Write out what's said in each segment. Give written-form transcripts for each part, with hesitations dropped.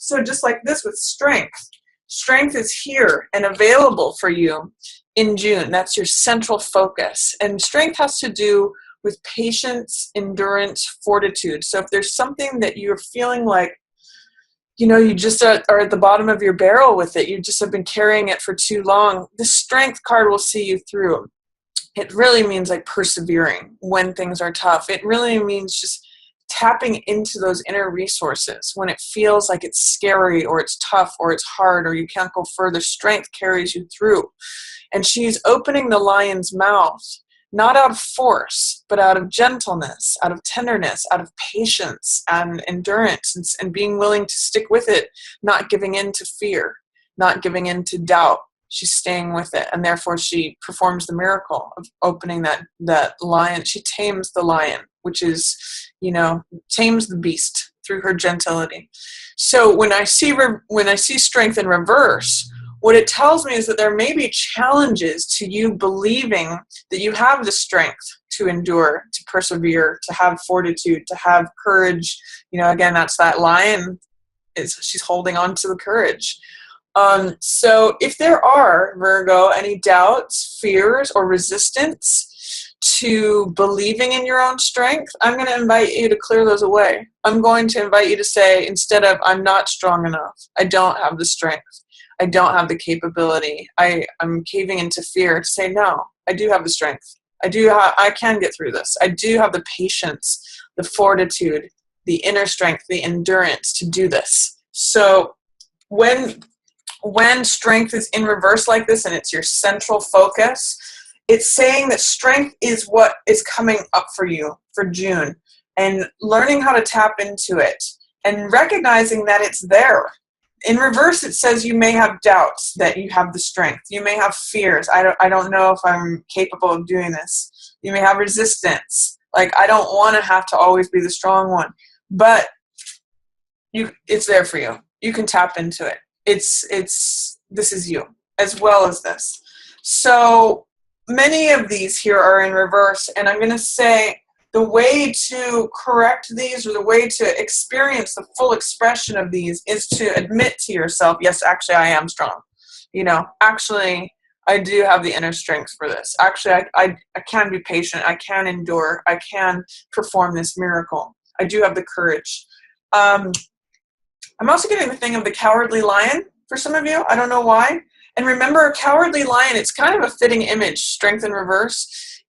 So just like this with strength, strength is here and available for you in June. That's your central focus. And strength has to do with patience, endurance, fortitude. So if there's something that you're feeling like, you just are at the bottom of your barrel with it, you just have been carrying it for too long, the strength card will see you through. It really means like persevering when things are tough. It really means just tapping into those inner resources when it feels like it's scary or it's tough or it's hard or you can't go further. Strength carries you through. And she's opening the lion's mouth, not out of force, but out of gentleness, out of tenderness, out of patience and endurance, and being willing to stick with it, not giving in to fear, not giving in to doubt. She's staying with it, and therefore she performs the miracle of opening that lion. She tames the lion, which is, tames the beast through her gentility. So when I see strength in reverse, what it tells me is that there may be challenges to you believing that you have the strength to endure, to persevere, to have fortitude, to have courage. Again, that's that lion. She's holding on to the courage. So if there are, Virgo, any doubts, fears, or resistance to believing in your own strength, I'm going to invite you to clear those away. I'm going to invite you to say, instead of, I'm not strong enough, I don't have the strength, I don't have the capability, I'm caving into fear, to say, no, I do have the strength. I can get through this. I do have the patience, the fortitude, the inner strength, the endurance to do this. So when strength is in reverse like this and it's your central focus, it's saying that strength is what is coming up for you for June, and learning how to tap into it and recognizing that it's there. In reverse, it says you may have doubts that you have the strength. You may have fears. I don't know if I'm capable of doing this. You may have resistance. Like, I don't want to have to always be the strong one. But it's there for you. You can tap into it. This is you, as well as this. So many of these here are in reverse, and I'm going to say the way to correct these, or the way to experience the full expression of these, is to admit to yourself, yes, actually I am strong. Actually I do have the inner strength for this. Actually I can be patient. I can endure. I can perform this miracle. I do have the courage. I'm also getting the thing of the cowardly lion for some of you. I don't know why. And remember, a cowardly lion, it's kind of a fitting image, strength in reverse.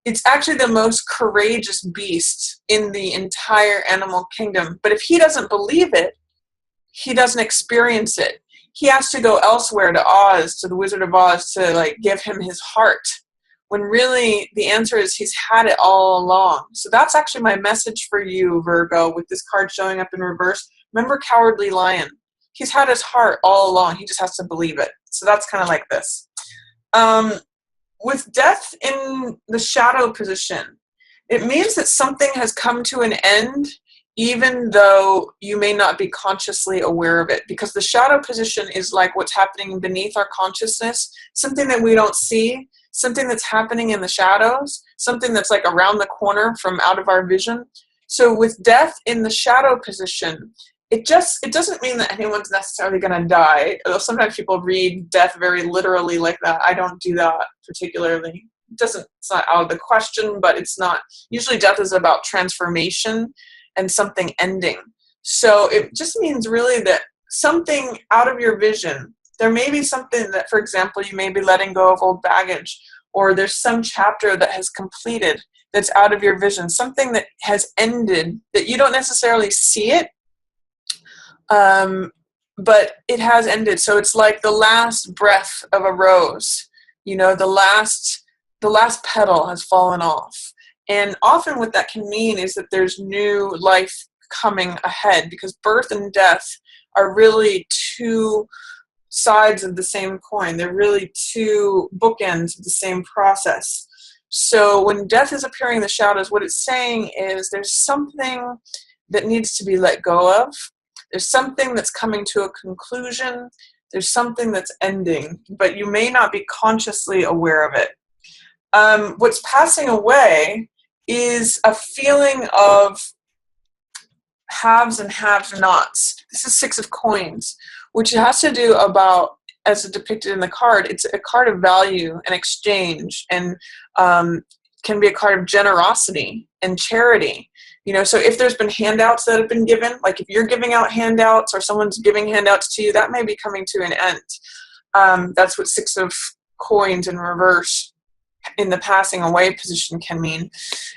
It's actually the most courageous beast in the entire animal kingdom. But if he doesn't believe it, he doesn't experience it. He has to go elsewhere, to Oz, to the Wizard of Oz, to give him his heart. When really the answer is he's had it all along. So that's actually my message for you, Virgo, with this card showing up in reverse. Remember, cowardly lion. He's had his heart all along. He just has to believe it. So that's kind of like this. With death in the shadow position, it means that something has come to an end, even though you may not be consciously aware of it. Because the shadow position is like what's happening beneath our consciousness, something that we don't see, something that's happening in the shadows, something that's like around the corner from out of our vision. So with death in the shadow position, it doesn't mean that anyone's necessarily going to die. Sometimes people read death very literally like that. I don't do that particularly. It's not out of the question, but it's not. Usually death is about transformation and something ending. So it just means really that something out of your vision, there may be something that, for example, you may be letting go of old baggage, or there's some chapter that has completed that's out of your vision, something that has ended that you don't necessarily see it, but it has ended. So it's like the last breath of a rose, the last petal has fallen off. And often what that can mean is that there's new life coming ahead, because birth and death are really two sides of the same coin. They're really two bookends of the same process. So when death is appearing in the shadows, what it's saying is there's something that needs to be let go of. There's something that's coming to a conclusion. There's something that's ending, but you may not be consciously aware of it. What's passing away is a feeling of haves and have-nots. This is Six of Coins, which has to do about, as depicted in the card, it's a card of value and exchange, and can be a card of generosity and charity. So if there's been handouts that have been given, like if you're giving out handouts or someone's giving handouts to you, that may be coming to an end. That's what Six of Coins in reverse in the passing away position can mean.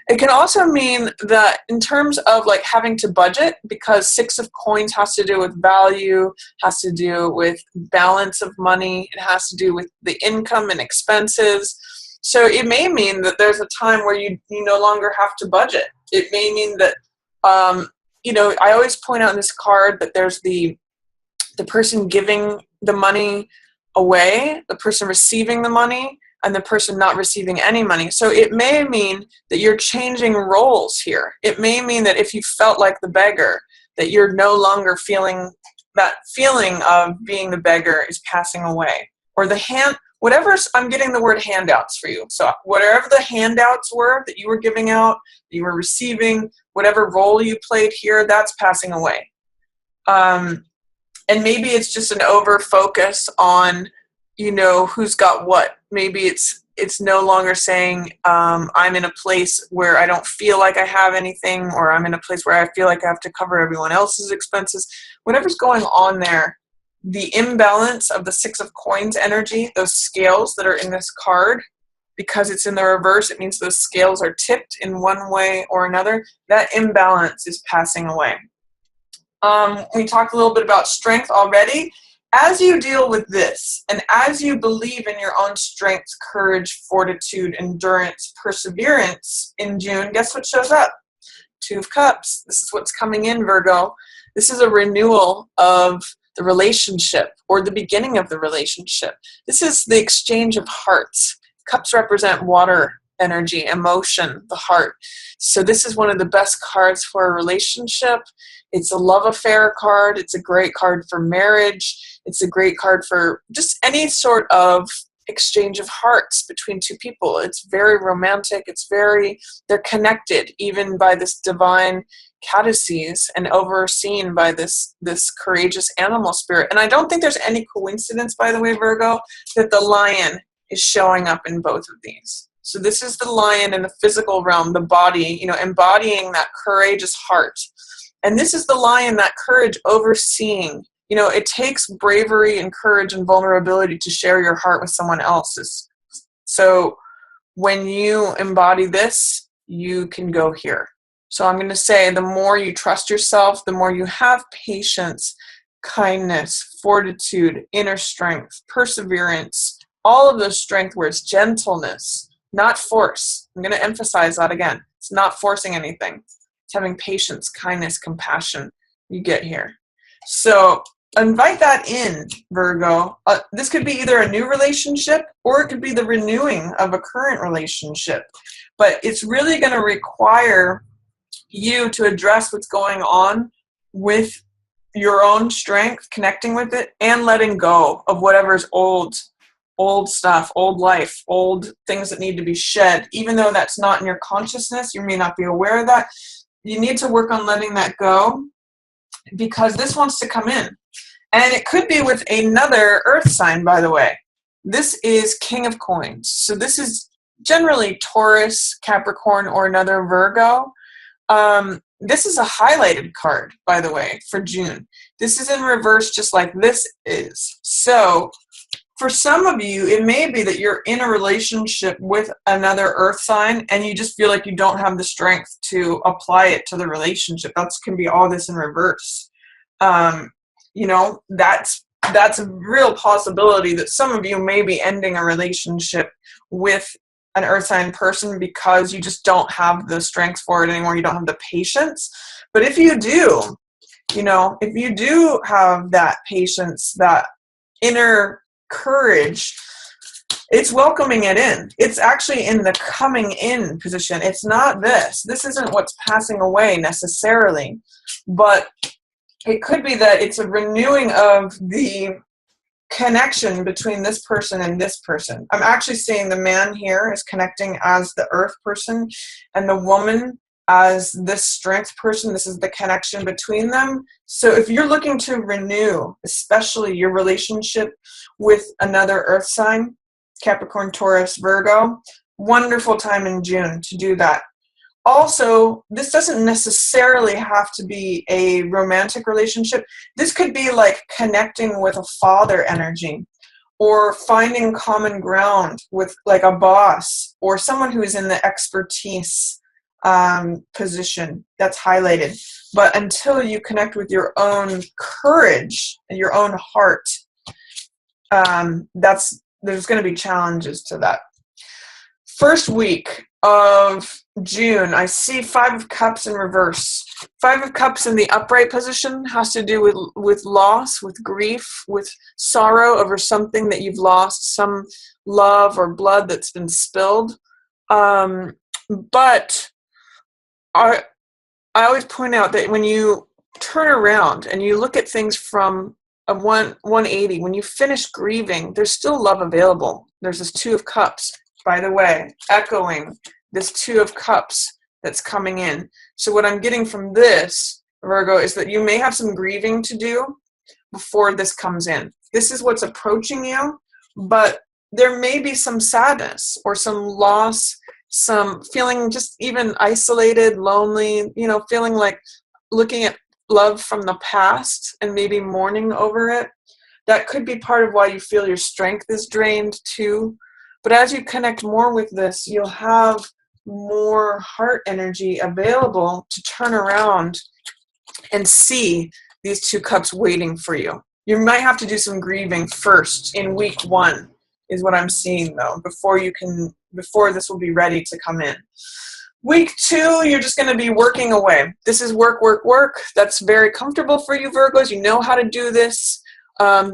It can also mean that in terms of like having to budget, because Six of Coins has to do with value, has to do with balance of money, it has to do with the income and expenses. So it may mean that there's a time where you no longer have to budget. It may mean that, I always point out in this card that there's the person giving the money away, the person receiving the money, and the person not receiving any money. So it may mean that you're changing roles here. It may mean that if you felt like the beggar, that you're no longer feeling that feeling of being the beggar is passing away. Or I'm getting the word handouts for you. So whatever the handouts were that you were giving out, that you were receiving, whatever role you played here, that's passing away. And maybe it's just an over focus on, who's got what. Maybe it's no longer saying, I'm in a place where I don't feel like I have anything, or I'm in a place where I feel like I have to cover everyone else's expenses. Whatever's going on there, the imbalance of the Six of Coins energy, those scales that are in this card, because it's in the reverse, it means those scales are tipped in one way or another. That imbalance is passing away. We talked a little bit about strength already. As you deal with this, and as you believe in your own strength, courage, fortitude, endurance, perseverance in June, guess what shows up? Two of Cups. This is what's coming in, Virgo. This is a renewal of the relationship, or the beginning of the relationship. This is the exchange of hearts. Cups represent water energy, emotion, the heart. So this is one of the best cards for a relationship. It's a love affair card. It's a great card for marriage. It's a great card for just any sort of exchange of hearts between two people. It's very romantic. They're connected even by this divine cadices and overseen by this courageous animal spirit. And I don't think there's any coincidence, by the way, Virgo, that the lion is showing up in both of these. So this is the lion in the physical realm, the body, embodying that courageous heart. And this is the lion, that courage overseeing. It takes bravery and courage and vulnerability to share your heart with someone else's. So when you embody this, you can go here. So I'm going to say the more you trust yourself, the more you have patience, kindness, fortitude, inner strength, perseverance, all of those strength words, gentleness, not force. I'm going to emphasize that again. It's not forcing anything. It's having patience, kindness, compassion. You get here. So invite that in, Virgo. This could be either a new relationship, or it could be the renewing of a current relationship. But it's really going to require you to address what's going on with your own strength, connecting with it, and letting go of whatever's old stuff, old life, old things that need to be shed. Even though that's not in your consciousness, you may not be aware of that. You need to work on letting that go, because this wants to come in. And it could be with another earth sign, by the way. This is King of Coins. So this is generally Taurus, Capricorn, or another Virgo. This is a highlighted card, by the way, for June. This is in reverse, just like this is. So for some of you, it may be that you're in a relationship with another earth sign and you just feel like you don't have the strength to apply it to the relationship. That can be all this in reverse. That's a real possibility that some of you may be ending a relationship with an earth sign person because you just don't have the strength for it anymore. You don't have the patience. But if you do, if you do have that patience, that inner courage, it's welcoming it in. It's actually in the coming in position. It's not this. This isn't what's passing away necessarily, but it could be that it's a renewing of the connection between this person and this person. I'm actually seeing the man here is connecting as the earth person and the woman as this strength person. This is the connection between them. So if you're looking to renew, especially your relationship with another earth sign, Capricorn, Taurus, Virgo, wonderful time in June to do that. Also, this doesn't necessarily have to be a romantic relationship. This could be like connecting with a father energy, or finding common ground with like a boss or someone who is in the expertise position that's highlighted. But until you connect with your own courage and your own heart, there's going to be challenges to that. First week of June, I see 5 of Cups in reverse. 5 of Cups in the upright position has to do with loss, with grief, with sorrow over something that you've lost, some love or blood that's been spilled. But I always point out that when you turn around and you look at things from a 180, when you finish grieving, there's still love available. There's this 2 of Cups, by the way, echoing this 2 of Cups that's coming in. So what I'm getting from this, Virgo, is that you may have some grieving to do before this comes in. This is what's approaching you, but there may be some sadness or some loss, some feeling just even isolated, lonely, feeling like looking at love from the past and maybe mourning over it. That could be part of why you feel your strength is drained too. But as you connect more with this, you'll have more heart energy available to turn around and see these 2 cups waiting for you. You might have to do some grieving first in week 1 is what I'm seeing though, before this will be ready to come in. Week 2, you're just going to be working away. This is work, work, work. That's very comfortable for you, Virgos. You know how to do this.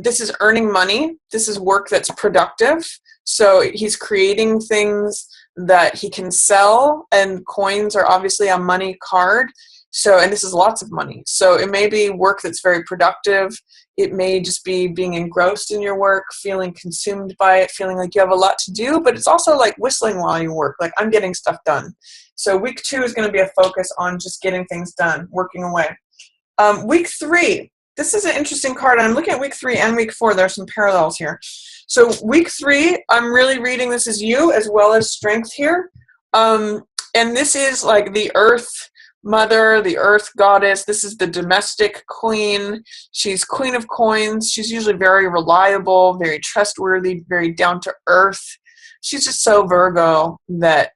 This is earning money. This is work that's productive. So he's creating things that he can sell, and coins are obviously a money card. So, and this is lots of money. So it may be work that's very productive. It may just be being engrossed in your work, feeling consumed by it, feeling like you have a lot to do, but it's also like whistling while you work, like I'm getting stuff done. So week 2 is going to be a focus on just getting things done, working away. Week 3, this is an interesting card. I'm looking at week 3 and week 4. There are some parallels here. So week 3, I'm really reading this as you as well as strength here. And this is like the earth mother, the earth goddess. This is the domestic queen. She's queen of coins. She's usually very reliable, very trustworthy, very down to earth. She's just so Virgo that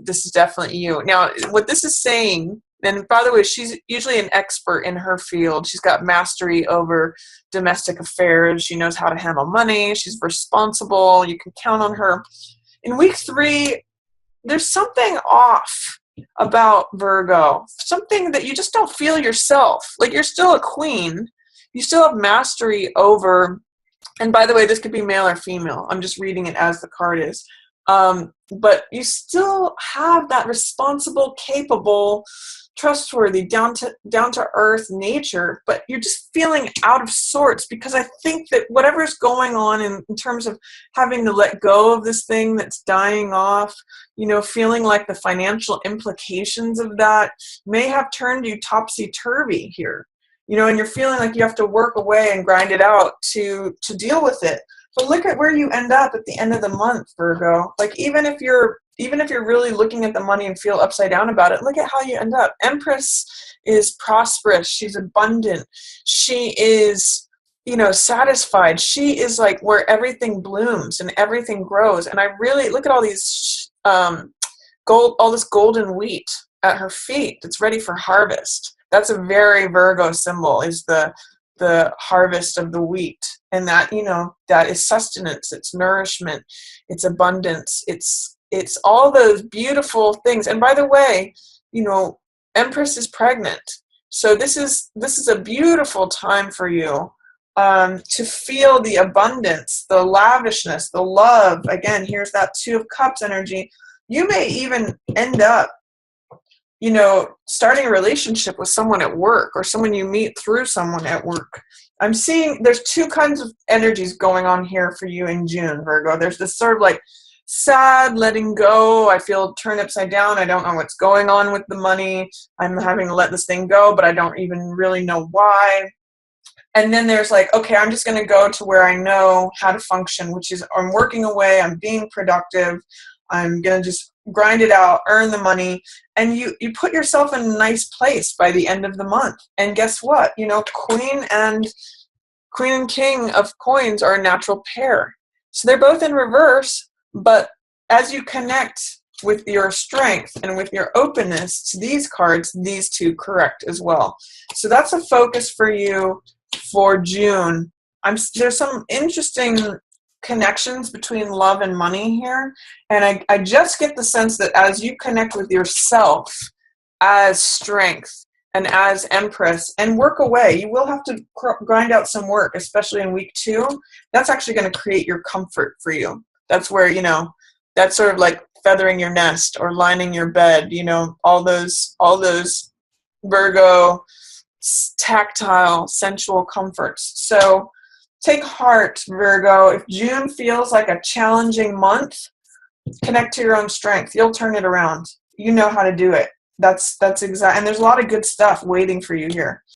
this is definitely you. Now, what this is saying, and by the way, she's usually an expert in her field. She's got mastery over domestic affairs. She knows how to handle money. She's responsible. You can count on her. In week 3, there's something off about Virgo. Something that you just don't feel yourself. Like you're still a queen. You still have mastery over, and by the way, this could be male or female. I'm just reading it as the card is. But you still have that responsible, capable, trustworthy, down to earth nature, but you're just feeling out of sorts because I think that whatever's going on in terms of having to let go of this thing that's dying off, feeling like the financial implications of that may have turned you topsy-turvy here, and you're feeling like you have to work away and grind it out to deal with it. But look at where you end up at the end of the month, Virgo. Like even if you're really looking at the money and feel upside down about it, look at how you end up. Empress is prosperous. She's abundant. She is, satisfied. She is like where everything blooms and everything grows. And I really look at all these all this golden wheat at her feet that's ready for harvest. That's a very Virgo symbol, is the harvest of the wheat. And that, that is sustenance, it's nourishment, it's abundance, it's all those beautiful things. And by the way, Empress is pregnant. So this is a beautiful time for you to feel the abundance, the lavishness, the love. Again, here's that 2 of Cups energy. You may even end up, starting a relationship with someone at work or someone you meet through someone at work. I'm seeing there's 2 kinds of energies going on here for you in June, Virgo. There's this sort of like sad, letting go. I feel turned upside down. I don't know what's going on with the money. I'm having to let this thing go, but I don't even really know why. And then there's like, okay, I'm just going to go to where I know how to function, which is I'm working away, I'm being productive, I'm going to just grind it out, earn the money, and you put yourself in a nice place by the end of the month. And guess what? You know, Queen and King of Coins are a natural pair. So they're both in reverse, but as you connect with your strength and with your openness to these cards, these two correct as well. So that's a focus for you for June. There's some interesting connections between love and money here, and I just get the sense that as you connect with yourself as strength and as Empress and work away, you will have to grind out some work, especially in week 2. That's actually going to create your comfort for you. That's where, you know, that's sort of like feathering your nest or lining your bed, you know, all those Virgo tactile, sensual comforts. So take heart, Virgo. If June feels like a challenging month, connect to your own strength. You'll turn it around. You know how to do it. That's exact. And there's a lot of good stuff waiting for you here.